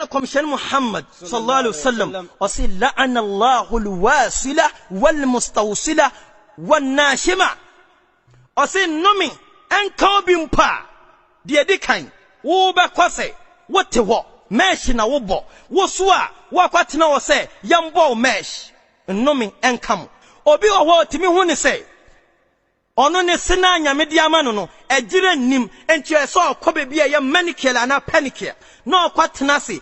Commission Muhammad sallallahu alaihi wasallam wasi la'ana Allahu al-wasila wal-mustawsila wan-nashima wasi nomi enka bimpa de dikan wo be kwase wote ho mesh na wo bo wo so a wo kwatena wo se yambo mesh nomi enkam obi wo timi hu ni se ono ne sina nyame di amano no ejire nim enti eso okobe bia ye manicure ana panicure no kwatena se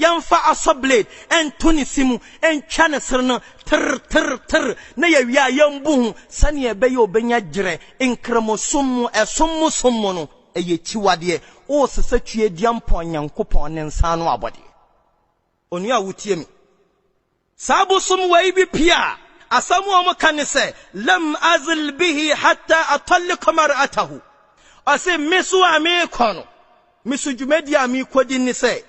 yamfa asoblade entuni simu entwa ne sere no ter na ya wia yambu sane ebe ye obenya gire nkremosom esom som no eye chiwade o sese tue diampo nyankopon ne nsa no abode onu a wutie mi sabu som wai bi pia asamu amukane se lam azil bihi hatta atalliqa mar'atahu ase misu ami kono misu jumedi ami kodi ni se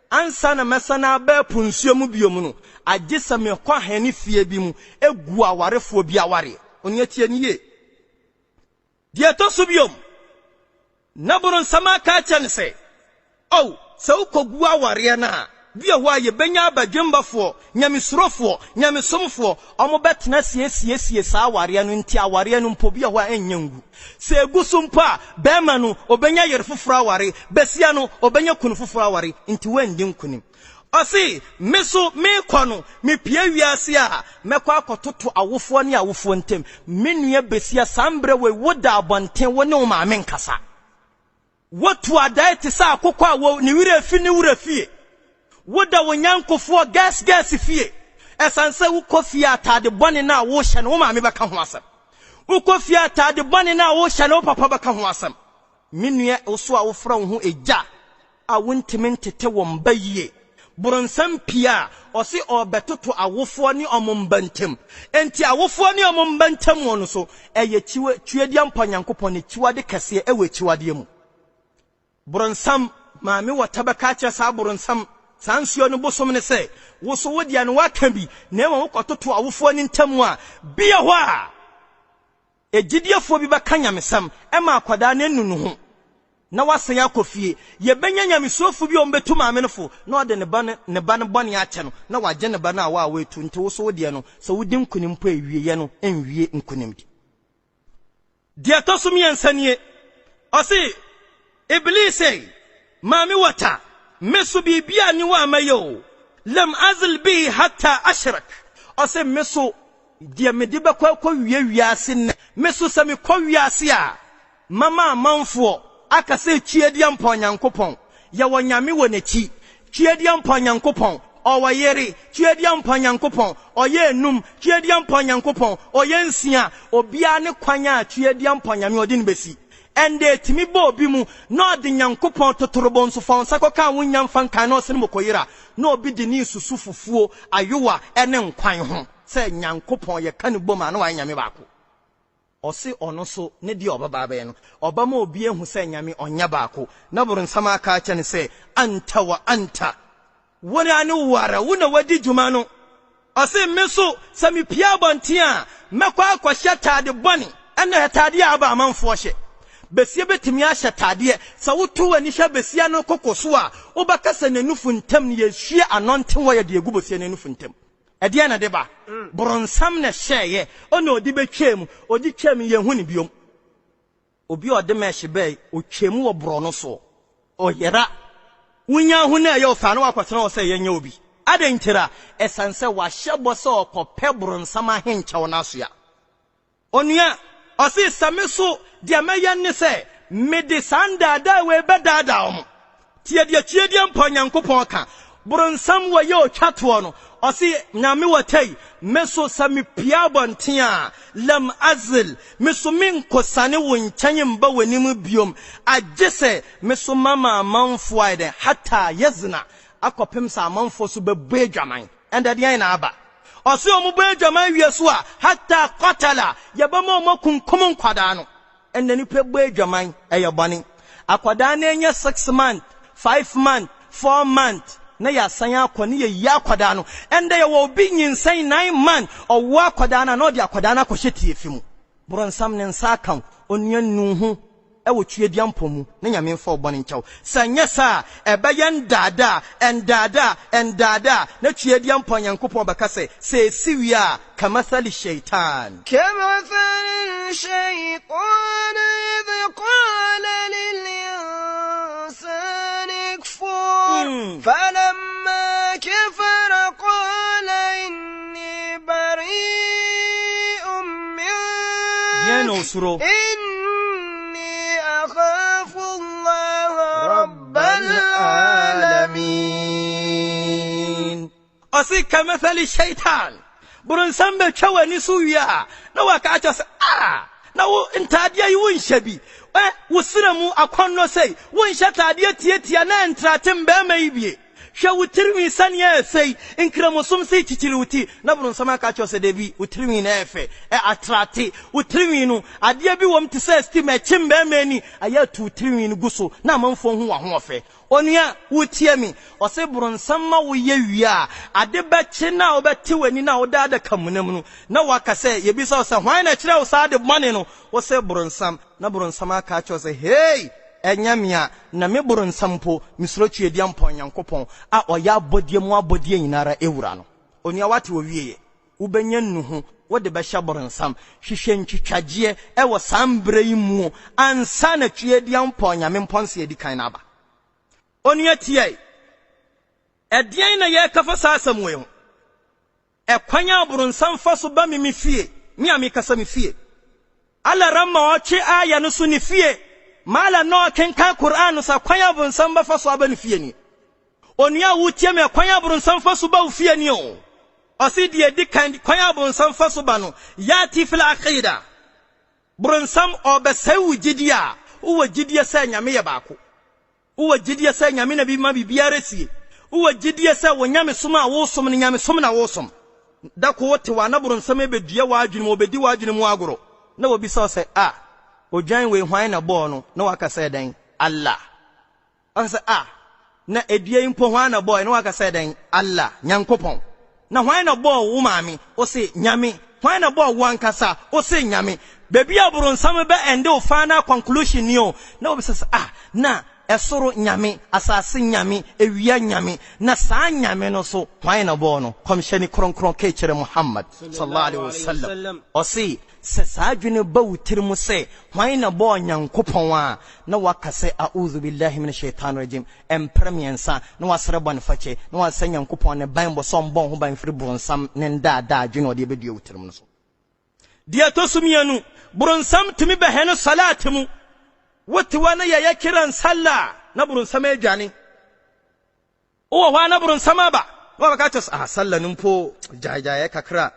ansa na mesana ba punsuo mu biom no agisa me kwa hani fie bi mu egu awarefo bi aware oni atie ni ye die to so biom naburun sama ka chan se o se ukogu aware na bia ho aye benya abadwembafo nyamisurofo nyamisomfo omo betena sie saa aware no nti aware no mpo bia ho enyangu se egusumpa bema no obenya yerfoforo aware besia no obenya kunufoforo aware nti wendi nkunim osi meso me kwano me pia wiase a mekwa akototo awofo ne awofo ntem menua besia sambre we woda abonten wone o ma menkasa wotu adai te sa akokwa wo ni wira fi ni wura fie woda wonyankofo gas fie esanse wukofie atade bone na wo hye no ma me beka ho asem wukofie atade bone na wo hye no papa beka ho asem menua oso a wo fra ho eja a wontimentete wo mbayie buronsam pia osi obetoto awofo ni omombantem enti awofo ni omombantem wono so eye tuedi ampanyankopon ne chiwade kase ewe chiwade mu buronsam maame watabaka cha sa buronsam sansio no bosom ne se wo so wodia no waka bi na enwo kototo awofo ni ntamu a bia ho a egidiefo bi baka nyamesam ema akwada na nunu ho na wasa ya kofie ye benya nyamesofo bi ombetu maamenfo na ode ne ban bone a che no na waje ne ban a wa wetu nte wo so wodia no so wodi nkunim po ewie ye no enwie nkunim di atosum yensanie osi iblisi mami wata mesu bibia ni wa mayo lam azl bi hatta ashrak osi mesu dia mediba kwa wiase ne mesu sami kwa wiase a mama manfo aka se chiedi ampanyankopon ya wonyame wonachi chiedi ampanyankopon owayere chiedi ampanyankopon oyenum chiedi ampanyankopon oyensia obia ne kwanya chiedi ampanyame odin besi ende timi bo bi mu no de nyankopon totorobon so fonsa koka wonyam fankan no se mokoyira no obi de ni susu fufuo ayowa ene nkwan ho se nyankopon ye kan bom ana wanyame baako osi ono so ne di obaba be no obama obi ehu se nyame onya baako na burun sama aka acha ne se anta wa anta woni anu wara wona wadi juma no osi meso sami pia bontia mekwa akwahya tade boni ena tade aba amanfo hye besia betimi ahya tade sa wotu wani hya besia no kokoso a obakasa nanufu ntam ne yehwie anonte wo ye de egu besia nanufu ntam edia na deba bronsam na hyeye ona odi betwam odi twam ye hu ne biom obi ode mehye be otwam wo bro no so oyera wunya hu na ye ofa no akwatena wo se yenya obi adentira esanse wa hyebo se okope bronsam ahenkyɛ na so ya onua osi sameso dia meya ne se medisanda da we bedada om tiedi ampanyankopon ka bronsam wo ye otwato no osi nyame watai meso sami pia bontia lam azl meso min kosane wonkyanye mba wanim biom agese meso mama manfo aide hatta yazna akopem sa manfo so bebbe dwaman enda de na aba osi omubbe dwaman wieso a hatta qatala yabama makunkum kwada no enda ni pebbe dwaman eyebani akwada na enya 6 months 5 months 4 months na ya sanya akoni ye yakwada no ende ye wo bi nyinsan 9 man owo akwada na no de akwada na kohyetie fimu bronsam ne nsa kan onua nuhu ewo tuedi ampomu na nyame mfa obone nkyɛw sanya sa ebeyen dada endada na tuedi ampo Nyankopɔn bɛka sɛ siwia kamathali shaitan إذ قال للإنسان اكفر فلما كفر قال إني بريء منك إني أخاف الله رب العالمين أصي كمثل الشيطان برنسان بكواني سويا نواك أجاس na wo ntadia yi wonhyabi wosiramu akwanno sei wonhya tadia tietia na entratem ba mai bie hwa wotirmi sania efei nkramosom sei chichiriwuti na bronsam aka cho se debi wotirmi na efe atrate wotirmi no adia bi wom te se stima chimba mani aya tu wotirmi no guso na manfo hu wa ho ofe onua wotie mi ose bronsam ma wo ye wia ade ba chi na obete wani na odada kamunam no na waka se ye bi so se hwan na kire wo sa de mane no wo se bronsam na bronsam aka cho se hey enyamia na me bronsam po misro tuedi ampo Nyankopɔn a oya abodie mu abodie nyinara ewura no onua wate wo wieye ubenya nnuhu wode be hya bronsam hwehwe ntwitwagie ewo sambre yi mu ansa na tuedi ampo Nyame mponse edi kan na aba onua tie edian na ye kafa sasam we ho ekwanya bronsam fa so ba mi fie mi amikasa mi fie ala ramma oche aya no so ni fie mala no kenka Qur'an sa kwanya bronsam ba fa so aba ni fie ni onua wutie me kwanya bronsam fa so ba fie ni o osidi edi kan kwanya bronsam fa so ba no yati fil aqida bronsam obese wujidia uwa jidia sa nyame ye baako uwa jidia sa nyame na bi ma bibiare sie uwa jidia sa wonyame soma a wo som ne nyame som na wo som da ko wote wa na bronsam ebedua wa adwene mo bedi wa adwene mu agoro na wo bi so se odwan we hwan na bo no na waka say dan Allah aka say na edua impo hwan na bo no waka say dan Allah Nyankopɔn na hwan na bo wo maami o se nyame hwan na bo wo ankasa o se nyame bebi abronsam be ende o final conclusion ni o na wo bi say na esoro nyame asase nyame ewia nyame na saa nyame no so hwan na bo no komshani kronkron ke kire Muhammad sallallahu alaihi wasallam o se sesajune bawutirmu se hwan na bo Nyankopɔn a na wakase a'udhu billahi minash shaitanir rajim empremiensa na wasre bon fache na wasa Nyankopɔn ne ban bo som bon ho ban firi bronsam ne ndada adwene ode be dua wutirmu no so dia to sumianu bronsam timi be hene salatimu wote wana ya kiran sallah na bronsam adwane o wa na bronsam aba wa ka tos sallah numpo jajaye kakra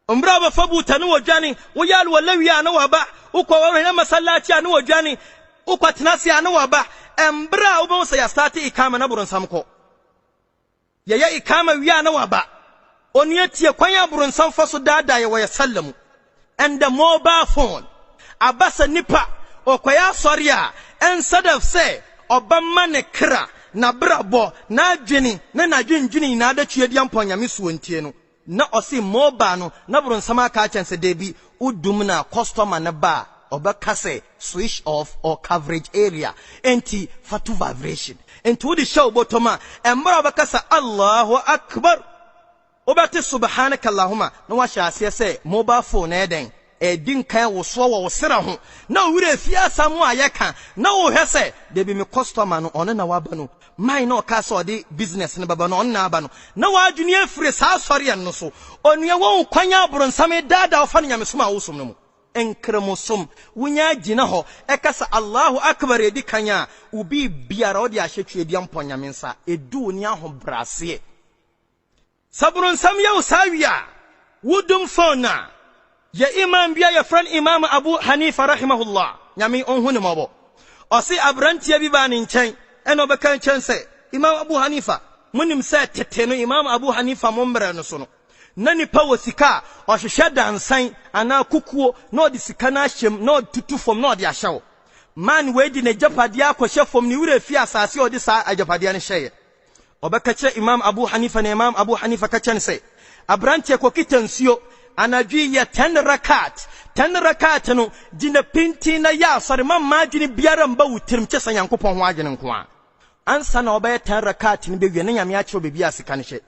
umbra ba fabuta ni wajani wayal walawiya na waba uko wani masallaci ni wajani uko tinasi na waba umbra uba musa ya start ikama na bronsam ko ya ikama wiya na waba oniyati kwanya bronsam faso dada ya waya sallamu and the mobile phone abasa nipa okoya soria en sadaf se obamma ne kra na brabo na adwini na dwendwini na da tuedi ampo Nyame suwontie no na osi moba no na bronsam aka chance debi udum na customer na ba obeka say switch off or coverage area enti fatu vibration enti wudi show botoma embra obeka say Allahu akbar obati subhanaka allahumma na wa sha say mobile phone eden edin kan wo so wo sera ho na wure fiasa mu ayeka na wo hwese debi me customer no ono na waba no mai no ka so de business ne baba no ono na aba no na wadwuni afire saa sori no so onua won kwanya bronsam dada ofa Nyame som a wo som no mu enkremosum wunya gina ho ekasa Allahu akbar edi kanya ubi biara odi ahwetwe edi ampo Nyame nsa edu ni aho brase sabronsam ya usawia wudum fona ya imam biya ya fran imam Abu Hanifa rahimahullah Nyame onhune mobo osi abrantia bi ba ne nchen eno beka nchen se imam Abu Hanifa munim se tete no imam Abu Hanifa mombere no so no na nipa wosika ohwehwe dansan ana kukuo na odi sika na ahyem na tutu fom na odi ahyew man we di ne japade akohye fom ni wure fi asase odi sa ajapade ne hyeye obeka kire imam Abu Hanifa na imam Abu Hanifa ka chen se abrantia ko kitansuo anadwi ya 10 rakat 10 rakat no gina pinti na ya sare mamma gini biara mba wutirim kyesa Nyankopɔn ho agene nko a ansa na obeye 10 rakat ni bewie na nyame akyew bebi asika ne hye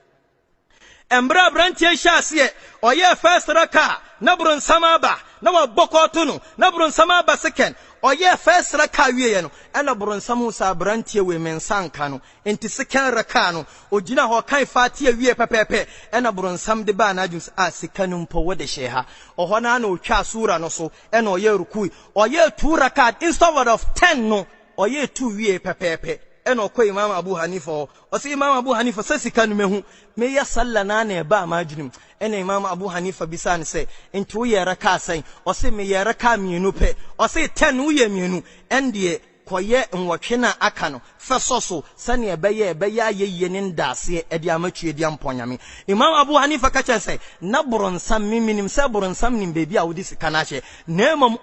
embra brantie hyase oye first raka na bronsam aba na wabokoto no na bronsam aba second oye first raka wiye no ena bronsam usa brantie we mensanka no enti second raka no ogina ho kan fatia wiye pepepe ena bronsam de ba na adwus asika no mpo wode hye ha oho na na otwa sura no so ena oye rukui oye 2 raka instead of 10 no oye 2 wiye pepepe eno ko Imam Abu Hanifa o si Imam Abu Hanifa sasika no mehu me ya salla na na ba majinim ena Imam Abu Hanifa bisan se enti wo ye raka sai o si me ye raka mienu pe o si 10 wo ye mienu endie koye nwotwe na aka no fesoso sane ebeye ayeye ne ndase e dia matue dia mponyame Imam Abu Hanifa ka kyerɛ na bronsam miminim sɛ bronsam nim bebi a wodi sika na hye na emom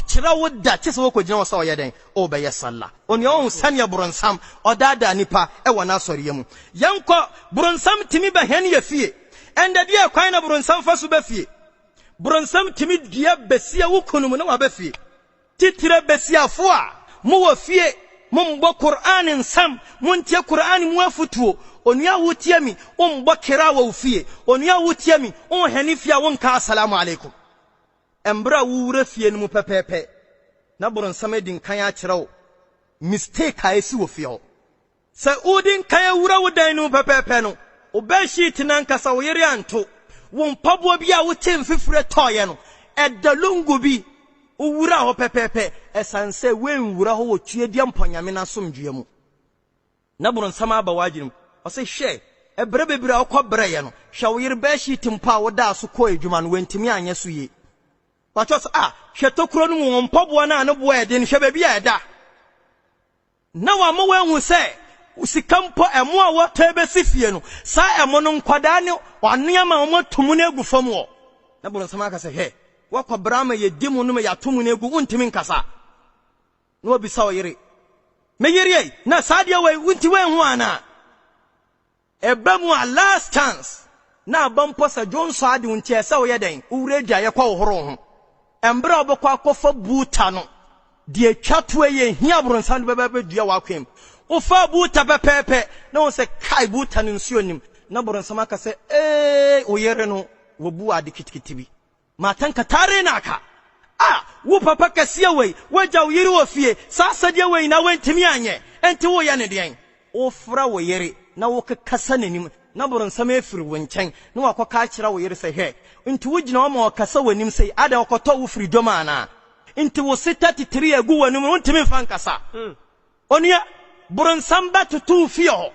kyerɛ wo da kyese wo kogina wo sɛ wo yɛ den o bɛyɛ salla oni on sane bronsam odada nipa e wona sɔre yam yankɔ bronsam timi ba hen ye fie enda dia kwan na bronsam faso ba fie bronsam timi dia besia wo kunum na wa ba fie titire besia fo a mu wa fie mumbo Qur'anin sam muntie Qur'ani mu afutuo onua wutie mi umbo kira wa fie onua wutie mi on hanifia wonka assalamu alaikum embra wure fie no mu pepepe na bronsam edin kan ya kyerɛw mistake a esi wo fie ho sa udin kan ya wura wodan no pepepe no obashi tinankasa wo yere anto won pabo bia wo temfifure toye no edalungu bi uwura ho pepepe esanse wenwura ho wotue dia mponyame na somdue mu na bronsam aba wagirim o se hwe ebre bebira okɔbrɛ ye no hwe wo yere ba shi timpa wo da so kɔ edwuma no wentimi anya so ye watwas hwe tokuro no mu mpɔboa na ne boa ede ne hwe baabi a ɛda na wa mo wanhu sɛ usikampo emo a wotɔ besi fie no sa emo no nkwadaa ne waneama mo tumu na egu fam wo na bronsam aka sɛ hwe wako brama ye dimu nume ya tumu negu untimi nkasa no bisa oyire me yire na sadia we unti we hu ana ebamu a last chance na bampo sa Johnson ade unti esa wo yeden ureja ye kwa horo ho embra obekwa akofa buta no de twatwe ye hia bronsam bebe dua wakwem ofa buta pepepe na won se kai buta no nsuo nim na bronsam aka se oyere no wo bu ade kitikitibi matanka tare naka wo papa kase we waja wo yiri wo fie sasade we na wentimi anye enti wo ya ne den wo fra wo yiri na wo kasa nanim na bronsam efiri wo nkyɛn na wakoka kyerɛ wo yiri sɛ hɛ enti wo gina wo ma wakasa wanim sɛ ada wakɔtɔ wo freedom ana enti wo sita titiri agu wanim wontimi fa nkasa onia bronsam ba tutu fie ho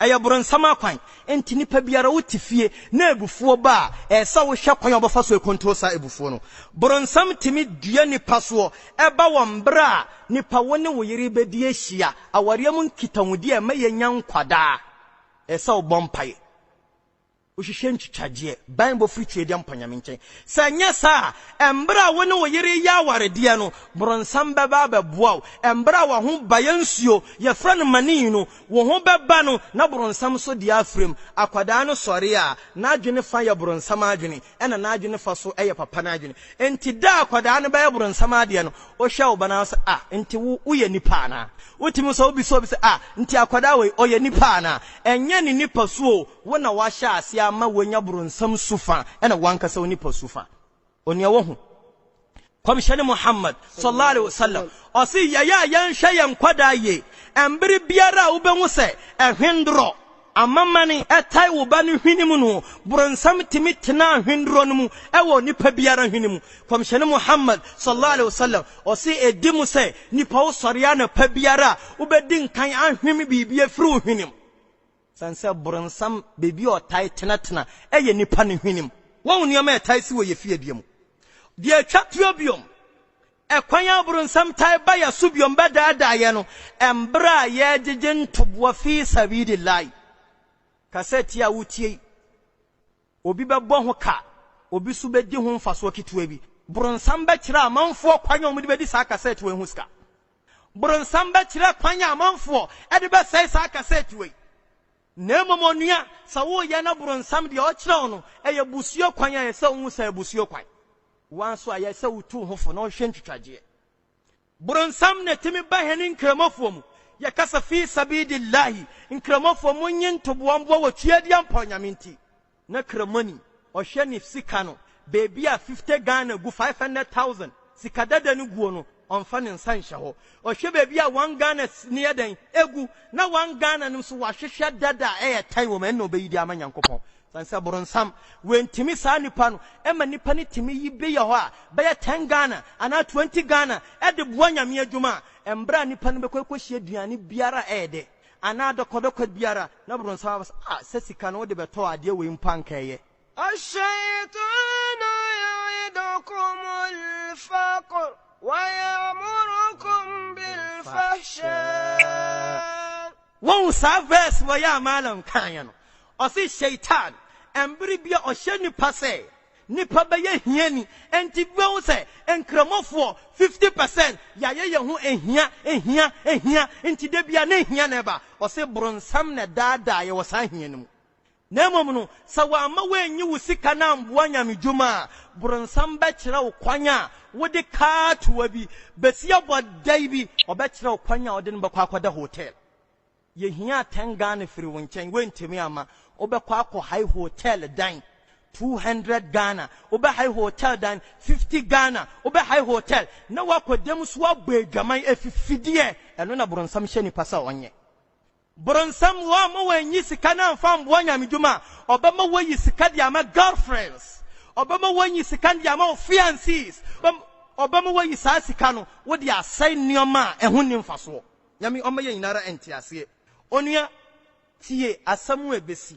aya bronsam akwan enti nipa biara wotifie na ebufuo ba esa wo hwe kwan obafa so control sa ebufuo no bronsam timi dua nipa so eba wo mbra nipa woni wo yiri bedi ahia awariam nkitanwudi e ma yenya nkwada esa wo bompai wo hwehwe ntwitwaje bible free trade ampanyame nkyɛn sa nya sa embra woni wo yiri ya warede no bronsam beba beboa embra wo ho bayansuo ye fra no mani no wo ho beba no na bronsam so dia afrem akwada no sɔre a na adwene fa ya bronsam adwene ɛna na adwene fa so ɛyɛ papa na adwene enti da akwada no ba ya bronsam ade no o hwa wo bana so enti wo ye nipa na wotimi so obi so enti akwada we o ye nipa na enye ni nipa so wo na wa hya ase ama wonya bronsam sufa ena wankasa woni pasufa onia wo hu komishani Muhammad sallallahu alaihi wasallam osi ya hwe yan kwada ye embere biara wo behu se ehwendro amamani etai wo ba ne hwinimu no bronsam timi tena hwendro no mu ewo nipa biara hwinimu komishani Muhammad sallallahu alaihi wasallam osi edimu se nipa wo sɔre ana pa biara wo bedin kan ahwemi bibia firi hwinimu sanse bronsam bebi o tai tena eye nipa ne hwinim won nioma tai si wo ye fie biam de atwatio biom ekwan ya bronsam tai ba ya so biom badaada ye no embra ye gege ntoboa fi sabidillah kaseti a wutie obi bebɔ ho ka obi su bedi ho mfaso kituwa bi bronsam ba kira amanfo kwan omudi bedi sa kaseti we hu ska bronsam ba kira kwan amanfo ede ba sai sa kaseti we nemomonia sa wo ya na bronsam de o kira no eye busuo kwan ya se hu sa busuo kwan wan so aye se wutu hofo no hwe ntwitwaje bronsam ne timi ba henin kramofo mu ya kasa fi sabidillahi nkramofo mu nyintobo ambo wa tuadi ampa nyaminti na kramani o hwe ni sika no baby a 50 Ghana gu 500,000 sika dada ni guo no onfa ne nsanhye ho o hwe baby a 1 Ghana ni eden egu na 1 Ghana nim so wa hwehwe dada tai wo man no be yidi amanyankopon sansa bronsam wentimi sa nipa no ema nipa ni timi yibe ye ho a be 10 Ghana ana 20 Ghana e de boa nyame adwuma embra nipa no be kwekwohie aduane biara ede ana dokodokod biara na bronsam sesika no de beto ade we mpankaye الشيطان يعدكم الفقر ويأمركم بالفحشاء won sa verse wo ya malam kan no o si shaitan embri bia o hye nipa se nipa be ye hiani enti wo se enkramofo 50% ya ye ho ehia enti de bia na ehia na ba o se bronsam na dada ye wo san hianim na momno sa wa ma wanyi wusika na mboa nyamedwuma bronsam be kire wo kwanya wode kaatuwa bi besia bodai bi obekire wo kwanya wode no bekwa akoda hotel ye hia 10 Ghana free wonchen wentimi ama obekwa akọ high hotel dan 200 Ghana obe high hotel dan 50 Ghana obe high hotel na wakodem so abadwaman efifidie eno na bronsam hye nipa sa onye bronsam wa ma wanyi sika na mfam bo nyamedwuma obema wayi sika dia ma girlfriends obema wanyi sika dia ma fiancés obema wayi sa sika no wo dia asai nioma ehun ni mfaso nyame omaye nyinara entiase onua tie asamu ebesi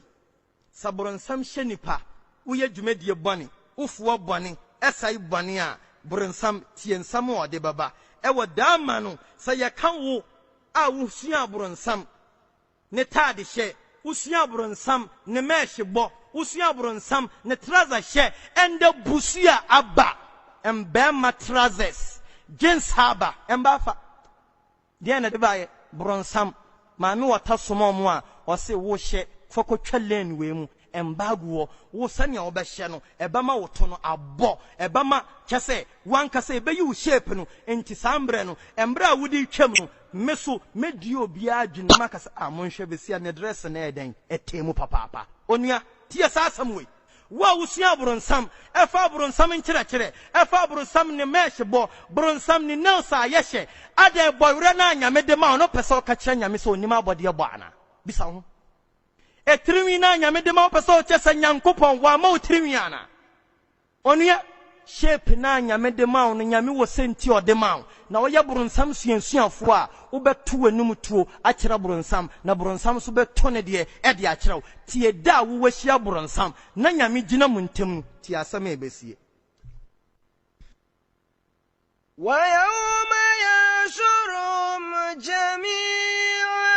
sabronsam hye nipa uye dwumedie bone ufuo bone esai bone a bronsam tie nsam o de baba ewo dama no saye kan wo a wusua bronsam ne tade hye usua bronsam ne mehye bo usua bronsam ne trouser hye ende busua aba embema trousers jeans haba embafa dia na de baye bronsam ma me wata somomo a o se wo hye fokotwa len we mu embago wo sane wo be hye no ebama wo to no abo ebama kyese wankasa ebeyi wo shape no enti sambre no embra wudi twam no meso medi obi adwene makasa amonhwe besia ne dress na eden etemu papapa onua tie sa asamwe wa usua bronsam efa bronsam nkyerɛkyerɛ efa bronsam ne mesh bo bronsam ne nelsa yehye ade boyre na anyame de ma no pese ka kyerɛ nyame so onima abode bo ana bisa ho etirimi na anyame de ma pese o kyesa nyankopɔn wa ma otirimi ana onua shape na anyame de ma no nyame wo senti o de ma na wo ye bronsam suansuafo a wo beto anum tuo a kyerɛ bronsam na bronsam so beto ne de e de a kyerɛ tie da wo wahia bronsam na nyame gina mu ntem tie asɛm ebesie ويوم يشرهم جميعا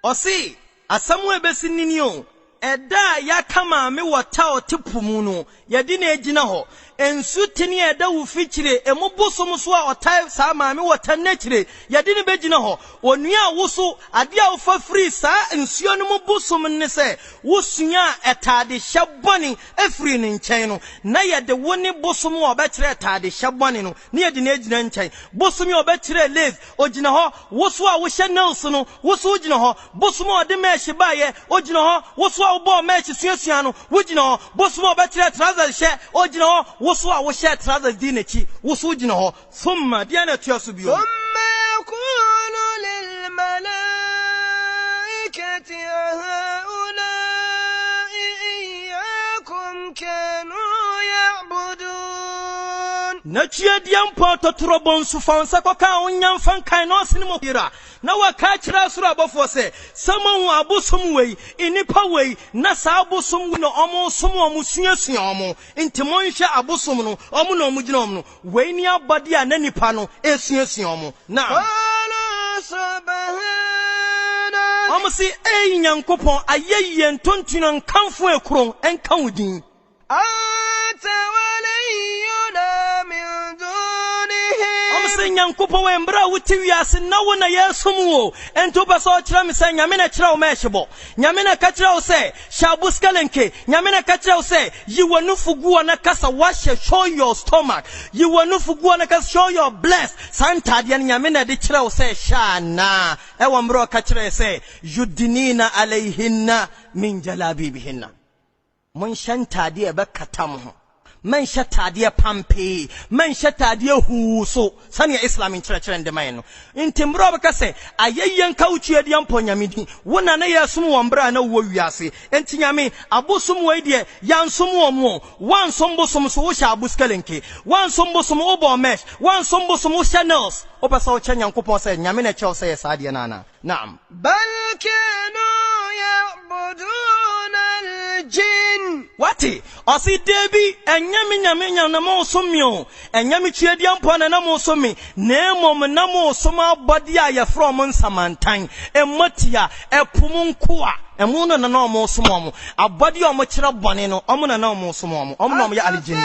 osi asɛm ebesi ninio eda ya kama me wota otepumu no yedi na ejina ho ensu tini eda wo fikire emubosom so a otai sa ma me wota na kire yedi ne begina ho onua woso ade a wo fa free sa ensuo no mubosom ne se wosua etade hyeboni afri ne nkyɛn no na yede woni bosom wo obekire etade hyeboni no ne yedi na ejina nkyɛn bosom wo obekire lace ogina ho woso a wo hye nails no woso ogina ho bosom o de mesh baaye ogina ho woso a wo bo mesh suasua no wogina ho bosom o obekire trousers hye ogina ho woso a wo hye trousers di nachi woso ogina ho summa dia na tuaso bio ثم يقول للملائكة هؤلاء إياكم كانوا يعبدون nachia diampo totrobon su fansa ko ka onyan fan kan no sene mo hira na waka kira suru abofo se samon abosom wei inipa wei na sa abosom no omo som omo suasua omo ntimo nhwe abosom no omo na omo gina omo no wei ni abade a na nipa no esuasua omo na subhana omo si nyankopon ayeye ntontuno nkanfo ekron enkan wudin أنت ولينا من دونهم nyankopɔn we mbra wuti wiase na wo na yesom wo ento beso kira me say nyame na kira wo mehebo nyame na ka kira wo say shabuskelenke nyame na ka kira wo say yiwanu fugu na kasa washe show your stomach yiwanu fugu na kasa show your bless santade nyame na de kira wo say shana e wo mbra ka kira say yudinina alaihinna min jalabibihinna mun shantade e bakatam ho man shatade pampe man shatade huso sani islam in chira ndema no ntimbro beka se ayeyyen kauchie de amponyamedi wona na yesum wo mbra na wo wiase enti nyame abosum we de yansum wo mo wansom bosom so wo sha abuskelenke wansom bosom obo mesh wansom bosom wo channels opasa wo nyankopon se nyame na chew se saade na naam bal kanu ya'buduna al-jinn wati osi debi nyame na mo somio nyame tuedi ampo na mo somi na emom na mo soma body aye from nsamantan ematia epumunkoa emu no na mo somo abody o mo kire bone no omo na mo somo omo no mo ya aljini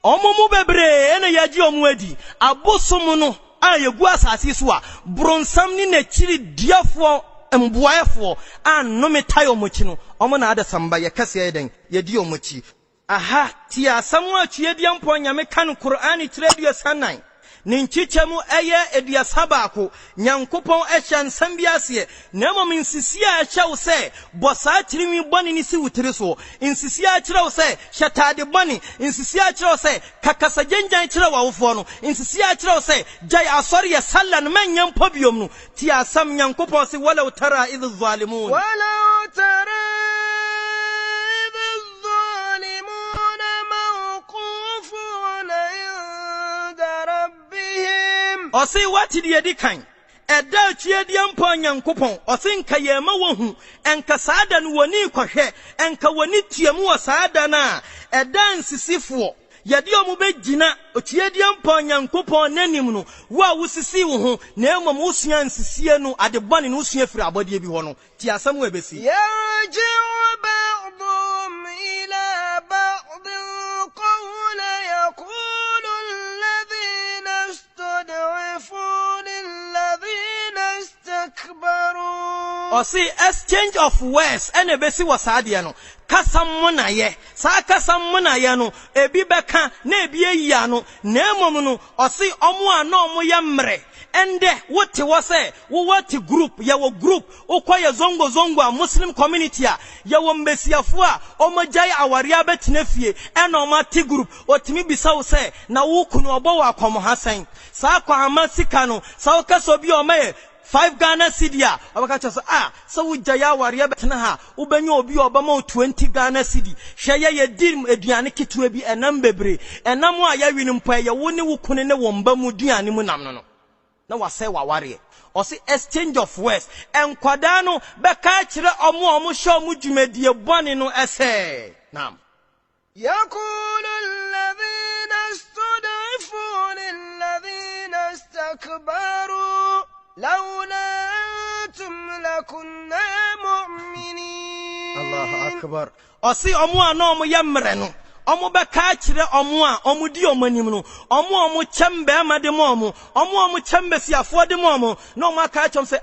omo mu bebre ene yaji omo adi abosom no ayegu asase so a bronsam ni na kiri diafo mbuaefo anome tayo mochi no omo na adasamba ye kase yeden ye di omochi aha ti asamu atue ampo nyame kan Qur'ani tiredio sanan ninchichemu eye ediasabako nyankopon ehyansam biase na mom nsisia ahyew se bosa tirimi boni ni si wutiri so nsisia akyerew se hyatade boni nsisia akyerew se kakasa genjan kyerew awofo no nsisia akyerew se jai asori ya sallan manyam pobiom no ti asam nyankopon se wala utara idh zalimun wala utara osi wati di edikan eda tuedi ampo nyankopon osi nka yema wohu enka saada no woni kohwe enka woni tuemu wo saada na eda nsisifo yedi omu begina otuedi ampo nyankopon nanim no wa wusisi wo ho na emom usua nsisie no adebone no usua firi abode bi ho no ti asam we besi yarji'u ba'dhum ila ba'd qawla yaqulu alladhina istud'ifun alladhina istakbaru osi exchange of words ene besi wasade no kasam munaye sa kasam munaye no ebi beka na ebi eyiya no na emom no osi omo ana omo ye mre ende wote wose wo wati group ya wo group okoye zongo a muslim community a ya wo mbesiafo a omajai aware abetinafie ena omati group otimi bisawo se na wo kunu obo wa akomo hasan sa akwa amasika no sa okaso bi omaye 5 Ghana cedi abaka chaso so wujaya aware betena ha ubenya obi obama 20 Ghana cedi hweye ye dim aduane ketewa bi enam bebre enam a ya wini mpa ye wo ne wo kunu ne wo mba mu duane mu nam no na wase waware osi exchange of words enkwada no beka kire omo hwe omo dwumadie bone no ese nam yaqulu alladhina istud'ifun alladhina istakbaru lawla antum lakunna mu'minin Allahu akbar osi omo ana omo yemre no omo beka kire omo a omo di omanim no omo chembe amade mo omo chembe siafo de mo no omo aka chom se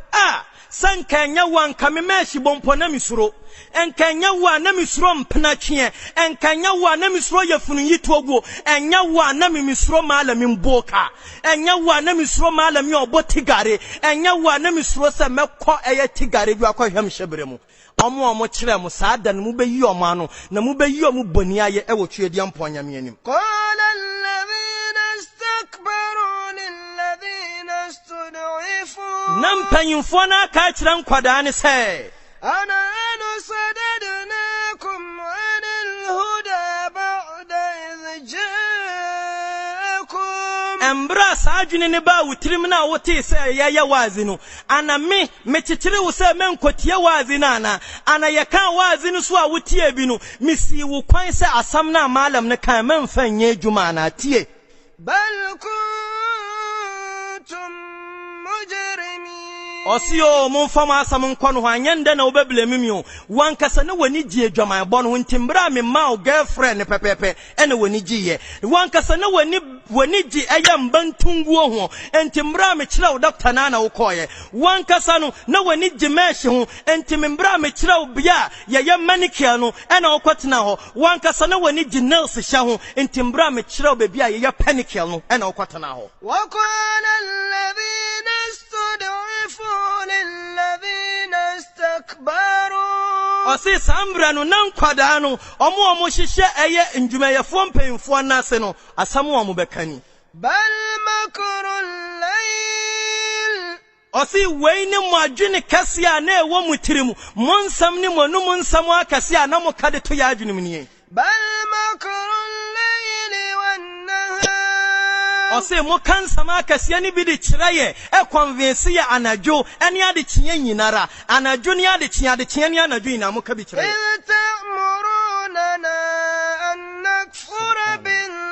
sankanya wanka me meshi bompo na misuro enkanya wa na misuro mpena twe enkanya wa na misuro yafunu yitogo enya wa na misuro malami mboka enya wa na misuro malami obotigare enya wa na misuro se mekọ eye tigare bi akọhwem hyebre mu omo kire mu saada no mu beyi omo ano na mu beyi omo boni aye e wo tuedi ampo nyame anim qala alladhina istakbaru lilladhina istud'ifu nampanyimfo na ka kire nkwada ne se ana sadadnakum 'anil huda ba'da idh ja'akum embra saadwene ne ba wutirim na wote se ya wazi no ana me chekire wo se menkotie wazi na ana yeka wazi no so a wotie bi no misi wo kwan se asam na malam ne kan memfanye adwuma na tie bal kuntum mujrimin Osio monfama asam nkɔ no ho anyende na obeble mimio wankasa na wani gie dwaman bɔ no ho ntimbra me ma girlfriend pepepe ene wani gie wankasa na wani gie ɛyɛ mbantunguo ho ntimbra me kyerɛ wo doctor na wo kɔye wankasa no na wani gie mesh ho ntimbra me kyerɛ wo bia yɛyɛ manicure no ɛna wo kɔtena ho wankasa na wani gie nails hyɛ ho ntimbra me kyerɛ wo bia yɛyɛ pedicure no ɛna wo kɔtena ho وقال الذين استضعفوا للذين استكبروا Osi sambra no nan kwada no omo hihye eye ndwumayefo mpemfo nase no asamu omo bekani بل مكر الليل Osi wei ne mo adwene kase a na ewo mutirimu monsam ne mo num nsam akase a na mo kade to ya adwene mnie بل مكر الليل والنهار Osi mo kansa ma akase ne bi de kyereye e convince ya anadwo ene ade kye nyinara anadwo ne ade kye ne anadwo nyina mo ka bi kyereye إذ تأمروننا أن نكفر بالله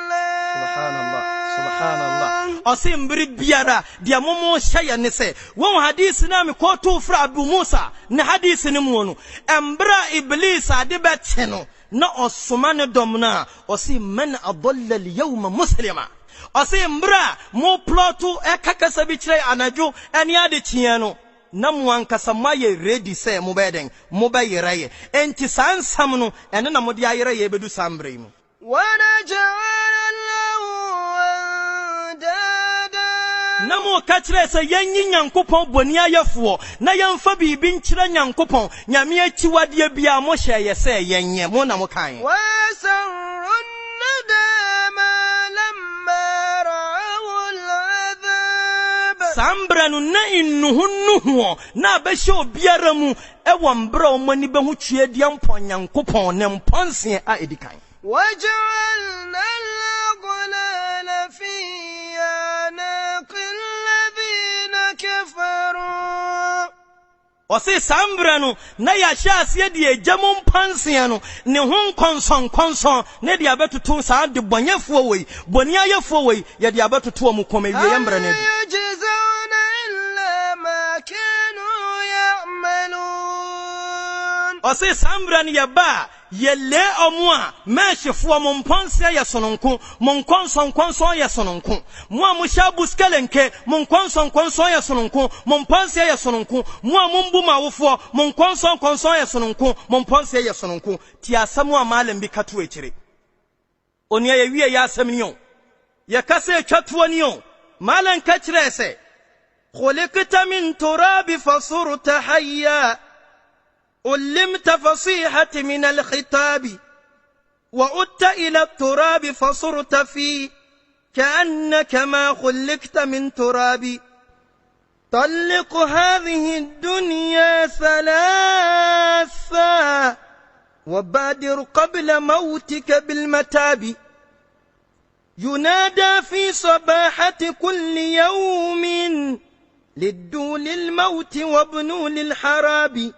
Subhanallah Osi mbiri biara dia momo hye ne se won hadisi na me ko to fra Abu Musa ne hadisi ne mu no embra iblis ade bete no na osoma ne dom na osi man adalla al-yawma muslima Osi mbra mo plotu ekakasa bi kire anadwo ene ade kye no na mo ankasa maye ready say mo beden mo bayeraye enti sansam no ene na mo de ayeraye bedu sambre mu ونجعل له أندادا Namo kachire se yenyi nyankopon boni ayefo na yemfa bibi nkyira nyankopon nyame achiwade bia mo hye se yenye mo na mo kan وسر الندام لما رأوا العذاب sambranu na innuhunnuhu na abehye obiara mu ewo mbra omani behu tue dia mpon nyankopon ne mponse a edikan وجعلنا الأغلال في أعناق الذين كفروا Osi sambranu na ya hyase de ejamo mpanse no ne ho konson ne de abetutu saa de bonyefo wei boni ayefo wei ye de abetutu omu koma wie yembra na bi يجزون إلا ما كانوا يعملون Osi sambranu ye ba yele omu a mehefo mo mponse ye sononko mo nkonson ye sononko mo a mo hya buskelenke mo nkonson ye sononko mo mponse ye sononko mo a mo mbu mawofo mo nkonson ye sononko mo mponse ye sononko ti asamu a malam bi kato ekire oni ye wie ya asam ni o ye kase atwato ni o malam ka kire se khuliqta min turab fasurta hayya علمت فصيحة من الخطاب وعدت إلى التراب فصرت فيه كأنك ما خلقت من تراب طلق هذه الدنيا ثلاثا وبادر قبل موتك بالمتاب ينادى في صباحة كل يوم للدول الموت وابنوا للحراب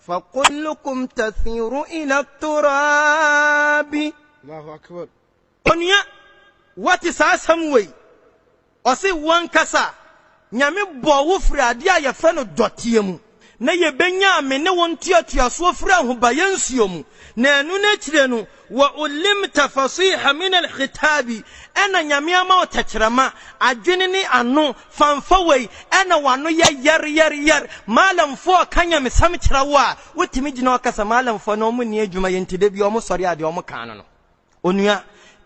فكلكم تثير إلى التراب الله أكبر Onya what is asam way Osi wankasa nyame bo wo firi ade a ye fe no dotie mu na ye benya me ne won tuatua so firi ahobaye nsuo mu na enu na kire no wa ulimta fasiha min alkhitabi ana nyame ama otakyerema adwene ni ano fanfa wei ana wano ye yer malam fo kanya me sam kyerɛwo a wotimi gina wakasa malam fo no mu ne adwuma ye ntide bi omo sɔre ade omo kan no onua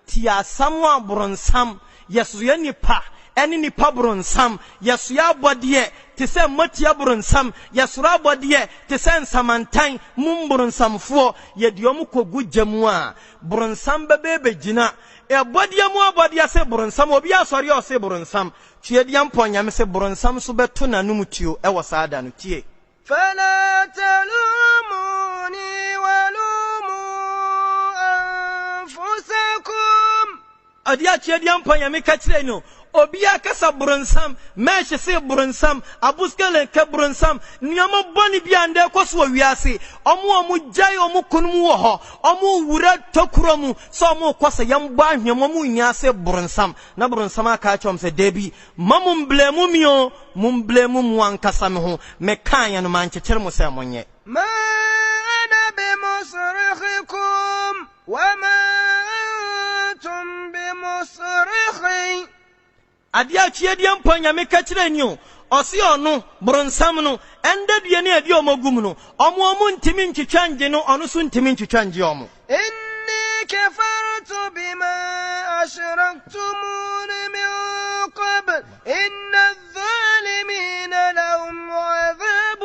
ti asam abronsam yeso ye nipa eni nipa bronsam yeso ya abode te se mati abronsam yeso abode te se nsamantan mum bronsamfo ye de omo kogu gyamu a bronsam bebe gina e abode mu abode se bronsam obi asɔre o se bronsam tue de amponyam se bronsam so beto nanum tuo e wo saada no tie فلا تلوموني ولوموا أنفسكم adia chie dia mpanyame ka kire no obia kasa bronsam mesh se bronsam abuskele ke bronsam nyama boni bia nde koso wiase omo jai omo kunum wo ho omo wura tokuromu so omo kosa yamba ahwemo mu nya se bronsam na bronsam aka chom se debi mamum blemu mio mum blemu mu ankasa me ho me kan ya no manchechele mo se amonye ما أنا بمصرخكم وما أنتم بمصرخي adia chiedie mpanya me ka kire ni o osi onu bronsam no ende die ne adi omagum no omo ntimi ntwitwanje no onu so ntimi ntwitwanje omo إني كفرت بما أشركتمون من قبل إن الظالمين لهم عذاب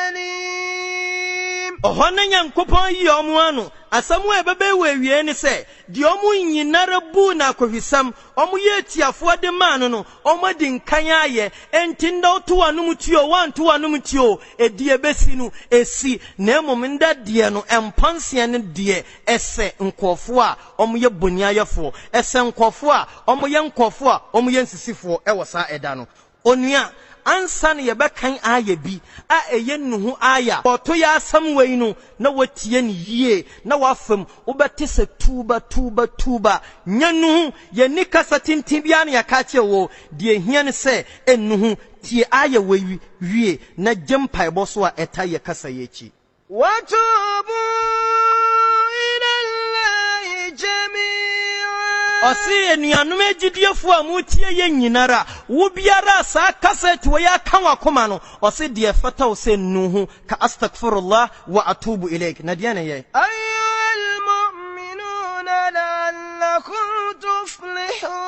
أليم ohona nyankopon yi omo anu asamu ebebe wewie ni se di omo nyinara bu na kohwisam omo ye tiafo de man no omo di nkan aye entinda oto anum tuo wanto anum tuo edi ebesi no esi na emomnda de no empanse ne de ese nkofo a omo ye boniayefo ese nkofo a omo ye nkofo a omo ye nsisifo ewosa eda no onua ansan ye bekan aya bi a eye nuhu aya oto ya asam wei no na watie ni yie na wafam ubete se tuba nyanu ye nikasa tintin bia na yaka wo de hia ne se enuhu tie aya wei wie na jempa ebo so a eta ye kasa ye chi وتوبوا إلى الله جميعا osi enuanum egidiefo a mutie ye nyinara wo biara sa cassette wo ya kan wakoma no osi de fata wo se nuhu ka astaghfirullah wa atubu ilaik na dia ne ye أيها المؤمنون لعلكم تفلحون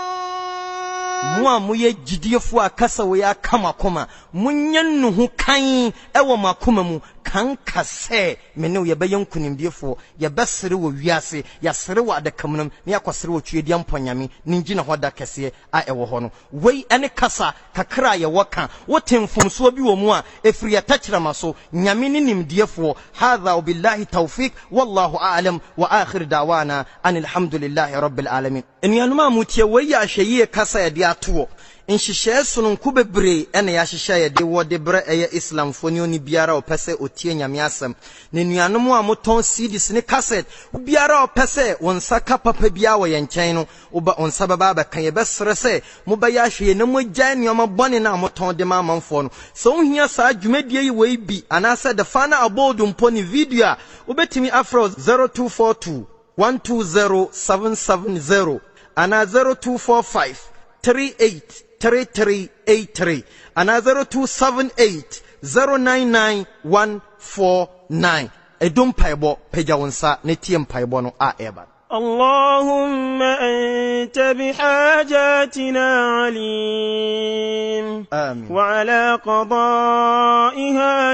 mo amoye gidiefo a kasa wo ya kan wakoma munyan nuhu kan ewo makoma mu kan kase mene ye beyen kunimbiefo ye besere wo wiase ya sere wo adakamnam ne yakosere wo twedi amponyame ninjina hoda kese a ewo ho no wei ene kasa kakra ye woka wotemfumso bi wo mu a efiri ya tachirama so nyame ni nimdiefo hadha billahi tawfik wallahu a'lam wa akhir dawana anil hamdulillahi rabbil alamin enyanuma mutie wei ya hweye kasa ye de ato nhihye sononku bebre ene ya hihye ye de wode bre eye islam foni oni biara opese otie nyame asem ne nuanom a moton CDs ne cassette biara opese wonsa kapapa bia wo ye nchen no oba onsa baba ba kan ye besere se mo ba ya hwe ne mo gya nuama bone na moton de ma manfo no so ohia sa dwumadie yi wei bi anase de fana abodu mponi video a obetimi afro 0242 120770 ana 0245 383383 and 0278 099149 edum paibo peja wonsa ne tie mpaibo no a eba اللهم أنت بحاجاتنا عليم آمين وعلى قضائها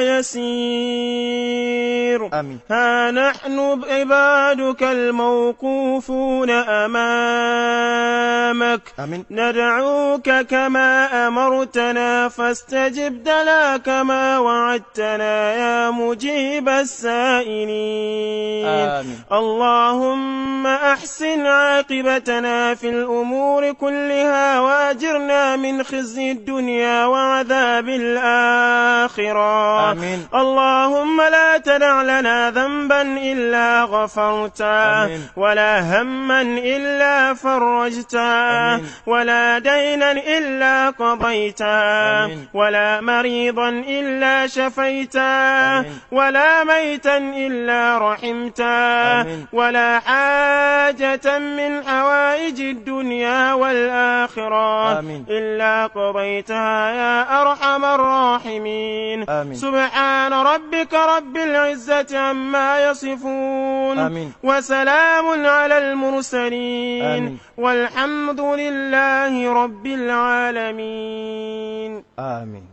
يسير آمين ها نحن عبادك الموقوفون أمامك آمين ندعوك كما أمرتنا فاستجب لنا كما وعدتنا يا مجيب السائلين آمين اللهم أحسن عاقبتنا في الأمور كلها وأجرنا من خزي الدنيا وعذاب الآخرة آمين اللهم لا تدع لنا ذنبا إلا غفرته ولا هما إلا فرجته ولا دينا إلا قضيته ولا مريضا إلا شفيته ولا ميتا إلا رحمته ولا حاجة من حوائج الدنيا والآخرة إلا قضيتها يا أرحم الراحمين سبحان ربك رب العزة عما يصفون وسلام على المرسلين والحمد لله رب العالمين آمين